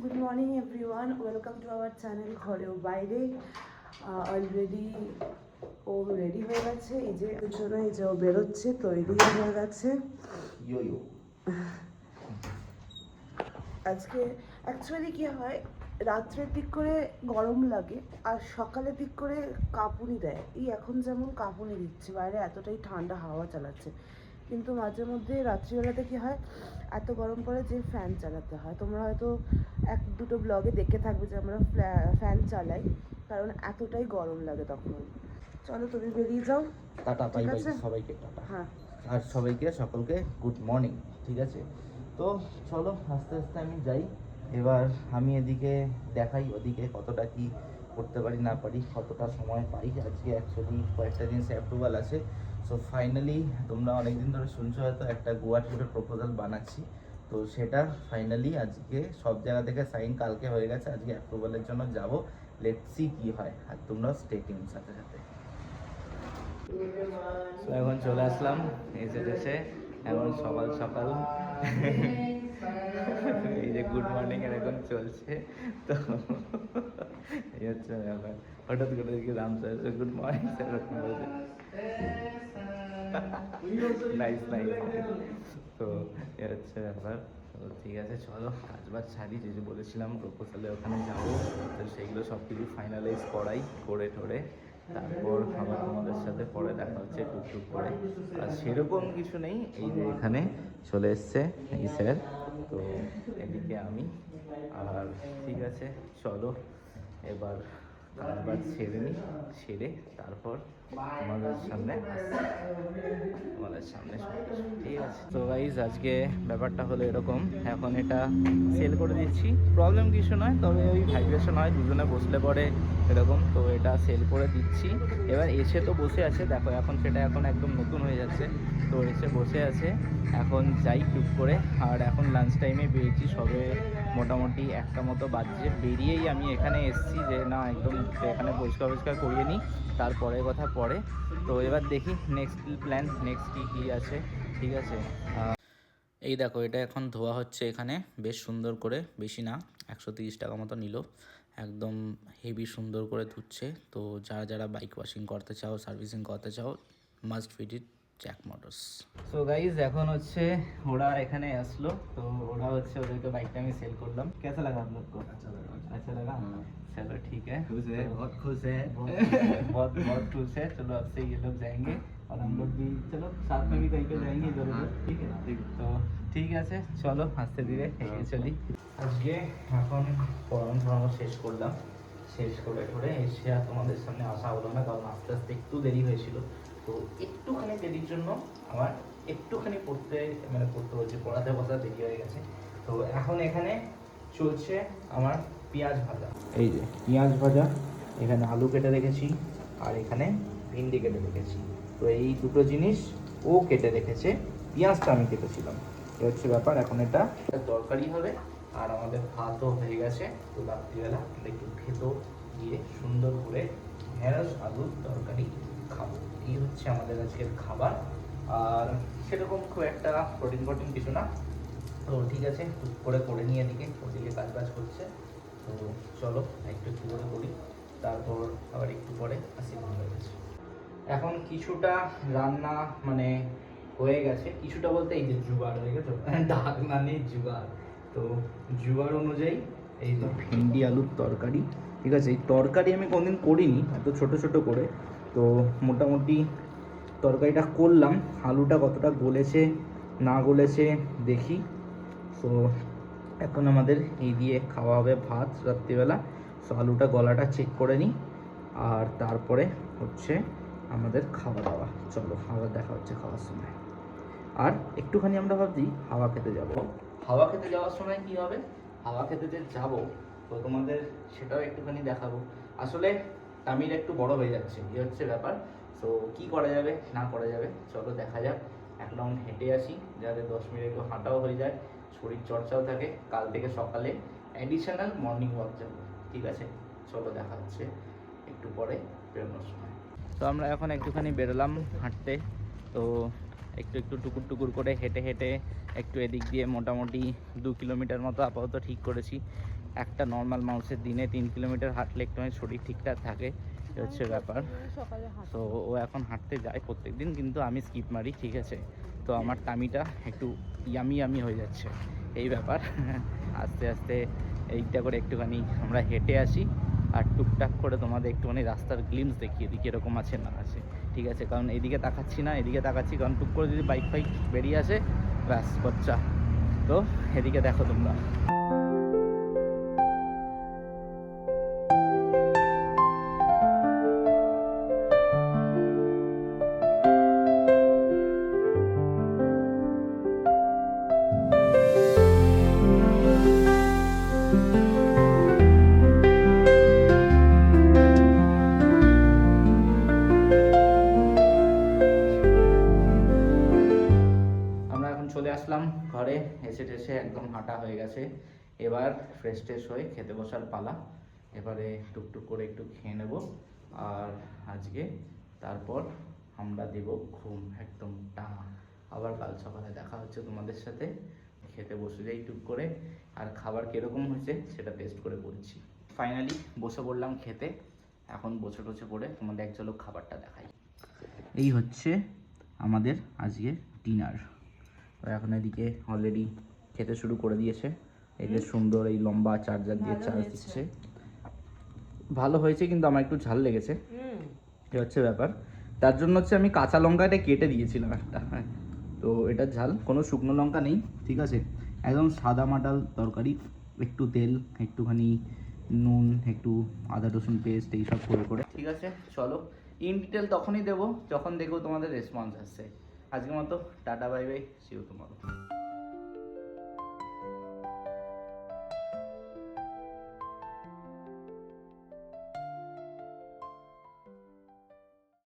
Good morning everyone, welcome to our channel ঘরেও বাইরে। Already ও ready হয়ে গেছে, এই যে এর জন্য এই যে ও বেরোচ্ছে, তৈরি হয়ে গেছে। আজকে অ্যাকচুয়ালি কী হয়, রাত্রের দিক করে গরম লাগে আর সকালের দিক করে কাঁপুনি দেয়। এই এখন যেমন কাঁপুনি দিচ্ছে, বাইরে এতটাই ঠান্ডা হাওয়া চালাচ্ছে, কিন্তু মাঝে মধ্যে রাত্রিবেলাতে কী হয়, এত গরম পড়ে যে ফ্যান চালাতে হয়। তোমরা হয়তো এক দুটো ব্লগে দেখে থাকবে যে আমরা ফ্যান চালাই, কারণ এতটাই গরম লাগে তখন। চলো তুমি বেরিয়ে যাও। টাটা, বাই ঠিক বাই আছে, সবাইকে, টাটা। হ্যাঁ। আর সবাইকে সকলকে গুড মর্নিং। ঠিক আছে, তো চলো আস্তে আস্তে আমি যাই। এবার আমি এদিকে দেখাই ওদিকে কতটা কি করতে পারি না পারি, কতটা সময় পাই। আজকে অ্যাকচুয়ালি কয়েকটা জিনিস অ্যাপ্রুভাল আছে। সো ফাইনালি তোমরা অনেকদিন ধরে শুনছো হয়তো একটা গোয়া ট্রিপের প্রপোজাল বানাচ্ছি, তো সেটা ফাইনালি আজকে সব জায়গা থেকে সাইন কালকে হয়ে গেছে। আজকে অ্যাপ্রুভালের জন্য যাব, লেটস সি কী হয়। আর তোমরা স্টে টিউন সাথে সাথে। তো এখন চলে আসলাম এসে এখন সকাল সকাল এই যে গুড মর্নিং এর এখন চলছে। তো এই হচ্ছে ব্যাপার, হঠাৎ করে দেখি Ram sir good morning sir এরকম বলছে। Nice nice. তো এই হচ্ছে ব্যাপার। তো ঠিক আছে, চলো কাজ বাজ ছাড়ি, যে বলেছিলাম প্রপোজালে ওখানে যাবো, তো সেইগুলো সব কিছু ফাইনালাইজ করাই, করে টোরে তারপর আবার তোমাদের সাথে পরে দেখা হচ্ছে টুকটুক করে। আর সেরকম কিছু নেই, এই যে এখানে চলে এসছে এই স্যার, তো এদিকে আমি। আর ঠিক আছে, চলো এবার কাজ বাজ সেরে নিই, সেরে তারপর তোমাদের সামনে ঠিক আছে। তো গাইজ আজকে ব্যাপারটা হলো এরকম, এখন এটা সেল করে দিচ্ছি, প্রবলেম কিছু নয়, তবে ওই ভাইব্রেশন হয় দুজনে বসলে পরে এরকম। তো এটা সেল করে দিচ্ছি। এবার এসে তো বসে আছে, দেখো এখন সেটা এখন একদম নতুন হয়ে যাচ্ছে। তো এসে বসে আছে, এখন যাই টুক করে। আর এখন লাঞ্চ টাইমে বেরিয়েছি, সবে মোটামুটি একটা মতো বাজছে। বেরিয়েই আমি এখানে এসেছি যে না একদম এখানে পরিষ্কার করিয়ে নিই, তারপরে কথা পরে। তো এবার দেখি নেক্সট প্ল্যান, নেক্সট কী আছে। ঠিক আছে, এই দেখো এটা এখন ধোয়া হচ্ছে এখানে বেশ সুন্দর করে, বেশি না 130 টাকা মতো নিল, একদম হেভি সুন্দর করে ধুচ্ছে। তো যারা যারা বাইক ওয়াশিং করতে চাও, সার্ভিসিং করতে চাও, must visit Jack motors. So guys এখন হচ্ছে ওরা এখানে আসলো, তো ওরা হচ্ছে ওদেরকে বাইকটা আমি সেল করলাম। कैसा लगा आप लोग को? अच्छा लगा। चलो ठीक है, खुश है, बहुत खुश है, बहुत बहुत खुश है। चलो अब से ये लोग जाएंगे और हम लोग भी चलो साथ में भी कहीं पे जाएंगे इधर उधर। ठीक है, তো ঠিক আছে, চলো আস্তে ধীরে এগিয়ে চলি। আজকে এখন পড়ানো শেষ করলাম, শেষ করে ঠোরে এসে আর তোমাদের সামনে আসা হলো না, কারণ আস্তে আস্তে একটু দেরি হয়েছিল। তো একটুখানি দেরির জন্য আমার একটুখানি পড়তে হচ্ছে, পড়াতে বসা দেরি হয়ে গেছে। তো এখন এখানে চলছে আমার পেঁয়াজ ভাজা। এই যে পেঁয়াজ ভাজা, এখানে আলু কেটে রেখেছি আর এখানে ভিন্ডি কেটে রেখেছি। তো এই দুটো জিনিস ও কেটে রেখেছে, পেঁয়াজটা আমি কেটেছিলাম। এ হচ্ছে ব্যাপার। এখন এটা তরকারি হবে আর আমাদের ভাতও হয়ে গেছে। তো রাত্রিবেলা আমরা একটু ভেতো দিয়ে সুন্দর করে ঢেঁড়স আলুর তরকারি খাবো। এই হচ্ছে আমাদের আজকের খাবার। আর সেরকম খুব একটা প্রোটিন কিছু না। তো ঠিক আছে, টুক করে নিয়ে ওদিকে কাজ বাজ করছে। তো চলো একটু করে করি, তারপর আবার একটু পরে আসি তোমাদের কাছে। এখন কিছুটা রান্না মানে হয়ে গেছে, কিছুটা বলতে এই যে জুগাড় হয়ে গেছে, ডাক না নেই জুগাড়। তো জুগাড় অনুযায়ী এই যে ভিন্ডি আলুর তরকারি। ঠিক আছে, এই তরকারি আমি কোনদিন করিনি এত ছোট ছোট করে। তো মোটামুটি তরকারিটা করলাম, আলুটা কতটা গলেছে না গলেছে দেখি। সো এখন আমাদের এই দিয়ে খাওয়া হবে ভাত রাত্রিবেলা। সো আলুটা গলাটা চেক করে নিই আর তারপরে হচ্ছে আমাদের খাওয়া দাওয়া। চলো আবার দেখা হচ্ছে খাওয়ার সময়। আর একটুখানি আমরা ভাবছি হাওয়া খেতে যাব। হাওয়া খেতে যাওয়ার সময় কি হবে, হাওয়া খেতে যে যাব তো তোমাদের সেটাও একটুখানি দেখাবো। আসলে তামিল একটু বড় হয়ে যাচ্ছে, এই হচ্ছে ব্যাপার। সো কি করা যাবে না করা যাবে চলো দেখা যাক। এক রাউন্ড হেঁটে আসি, যাতে 10 মিনিট একটু হাঁটাও হয়ে যায়, শরীর চর্চাও থাকে। কাল থেকে সকালে অ্যাডিশনাল মর্নিং ওয়াক যাবো। ঠিক আছে, চলো দেখা হচ্ছে একটু পরে বেরোনোর সময়। তো আমরা এখন একটুখানি বেরোলাম হাঁটতে। তো একটু টুকুর করে হেঁটে একটু এদিক দিয়ে মোটামুটি 2 কিলোমিটার মতো আপাতত ঠিক করেছি। একটা নর্মাল মানুষের দিনে 3 কিলোমিটার হাঁটলে একটুখানি শরীর ঠিকঠাক থাকে, এ হচ্ছে ব্যাপার। সকালে তো ও এখন হাঁটতে যায় প্রত্যেক দিন, কিন্তু আমি স্কিপ মারি, ঠিক আছে। তো আমার টামিটা একটু ইয়ামি হয়ে যাচ্ছে, এই ব্যাপার। আস্তে আস্তে এইটা করে একটুখানি আমরা হেঁটে আসি, আর টুকটাক করে তোমাদের একটুখানি রাস্তার গ্লিমস দেখিয়ে দিই কীরকম আছে না আছে, ঠিক আছে। কারণ এদিকে তাকাচ্ছি না, এদিকে তাকাচ্ছি, কারণ টুক করে যদি বাইক ফাইক বেরিয়ে আসে ব্যাস বাচ্চা। তো এদিকে দেখো তোমরা। আমরা এখন চলে আসলাম ঘরে, এসে টেসে একদম হাঁটা হয়ে গেছে। এবার ফ্রেশ ট্রেশ হয়ে খেতে বসার পালা। এবারে টুকটুক করে একটু খেয়ে নেব, আর আজকে তারপর আমরা দেব ঘুম একদম টানা। আবার কাল সকালে দেখা হচ্ছে তোমাদের সাথে। খেতে বসে যাই টুক করে, আর খাবার কীরকম হয়েছে সেটা টেস্ট করে বলছি। ফাইনালি বসে পড়লাম খেতে। এখন বসে টসে পড়ে তোমাদের এক ঝলক খাবারটা দেখাই। এই হচ্ছে আমাদের আজকে ডিনার। তো এখন এদিকে অলরেডি খেতে শুরু করে দিয়েছে। এই যে সুন্দর এই লম্বা চার্জার দিয়ে চার্জ দিচ্ছে, ভালো হয়েছে, কিন্তু আমার একটু ঝাল লেগেছে, এই হচ্ছে ব্যাপার। তার জন্য হচ্ছে আমি কাঁচা লঙ্কাটা কেটে দিয়েছিলাম একটা, তো এটা ঝাল, কোনো শুকনো লঙ্কা নেই, ঠিক আছে। একদম সাদা মাটাল তরকারি, একটু তেল, একটুখানি নুন, একটু আদা রসুন পেস্ট, এইসব করে, ঠিক আছে। চলো ইন ডিটেল তখনই দেবো যখন দেখবো তোমাদের রেসপন্স আসছে। আজকের মতো tata bye bye, see you tomorrow.